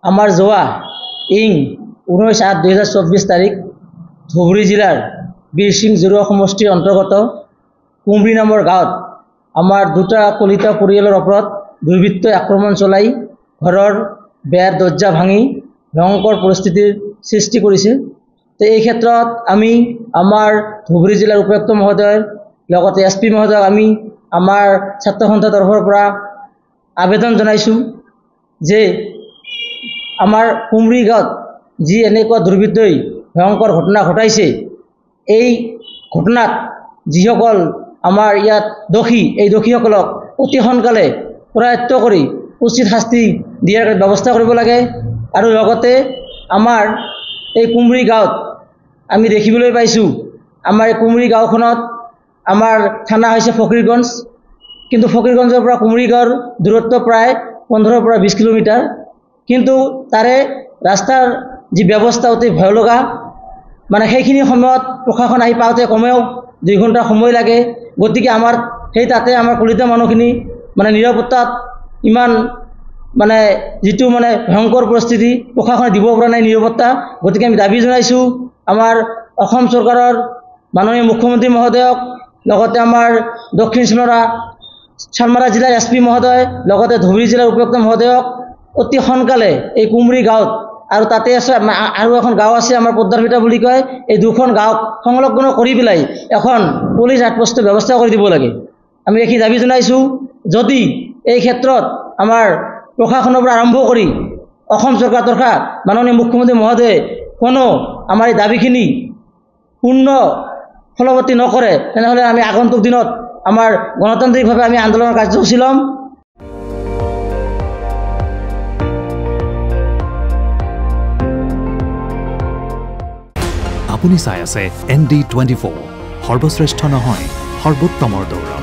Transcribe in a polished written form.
আমাৰ যোৱা 19/8/2024 তাৰিখ ধুবুৰী জিলাৰ বীৰসিং জৰুৱা সমষ্টিৰ অন্তৰ্গত কুমৰি নামৰ গাঁৱত আমাৰ দুটা কলিত পৰিয়ালৰ ওপৰত দুৰ্বৃত্তই আক্ৰমণ চলাই ঘৰৰ বেৰ দৰ্জা ভাঙি ভয়ংকৰ পৰিস্থিতিৰ সৃষ্টি কৰিছে। তো এই ক্ষেত্ৰত আমি আমাৰ ধুবুৰী জিলাৰ উপায়ুক্ত মহোদয় লগতে SP মহোদয়ক আমি আমাৰ ছাত্ৰ সন্থাৰ তৰফৰ পৰা আবেদন জনাইছোঁ যে আমাৰ কুমৰি গাঁৱত যি এনেকুৱা দুৰ্বৃত্তই ভয়ংকৰ ঘটনা ঘটাইছে, এই ঘটনাত যিসকল আমাৰ ইয়াত দোষী, এই দোষীসকলক অতি সোনকালে কৰায়ত্ব কৰি উচিত শাস্তি দিয়াৰ ব্যৱস্থা কৰিব লাগে। আৰু লগতে আমাৰ এই কুমৰি গাঁৱত আমি দেখিবলৈ পাইছোঁ, আমাৰ এই কুমৰি গাঁওখনত আমাৰ থানা হৈছে ফকীৰগঞ্জ, কিন্তু ফকীৰগঞ্জৰ পৰা কুমৰি গাঁৱৰ দূৰত্ব প্ৰায় 15 পৰা 20 কিলোমিটাৰ। কিন্তু তাৰে ৰাস্তাৰ যি ব্যৱস্থা অতি ভয় লগা, মানে সেইখিনি সময়ত প্ৰশাসন আহি পাওঁতে কমেও 2 ঘণ্টা সময় লাগে। গতিকে আমাৰ তাতে আমাৰ কলিতা মানুহখিনি মানে নিৰাপত্তাত ইমান মানে যিটো মানে ভয়ংকৰ পৰিস্থিতি প্ৰশাসনে দিব পৰা নাই নিৰাপত্তা। গতিকে আমি দাবী জনাইছোঁ আমাৰ অসম চৰকাৰৰ মাননীয় মুখ্যমন্ত্ৰী মহোদয়ক, লগতে আমাৰ দক্ষিণ চালমাৰা জিলাৰ SP মহোদয়, লগতে ধুবুৰী জিলাৰ উপায়ুক্ত মহোদয়ক অতি সোনকালে এই কুমৰি গাঁৱত আৰু তাতে আছে আৰু এখন গাঁও আছে আমাৰ পদ্মাৰভিটা বুলি কয়, এই দুখন গাঁৱক সংলগ্ন কৰি পেলাই এখন পুলিচ আউটপোষ্টৰ ব্যৱস্থা কৰি দিব লাগে। আমি এই দাবী জনাইছোঁ। যদি এই ক্ষেত্ৰত আমাৰ প্ৰশাসনৰ পৰা আৰম্ভ কৰি অসম চৰকাৰ তথা মাননীয় মুখ্যমন্ত্ৰী মহোদয়ে কোনো আমাৰ এই দাবীখিনি পূৰ্ণ ফলৱতী নকৰে, তেনেহ'লে আমি আগন্তুক দিনত আমাৰ গণতান্ত্ৰিকভাৱে আমি আন্দোলনৰ কাৰ্যসূচী ল'ম। আপুনি চাই আছে ND24, সৰ্বশ্ৰেষ্ঠ নহয় সৰ্বোত্তমৰ দৌৰ।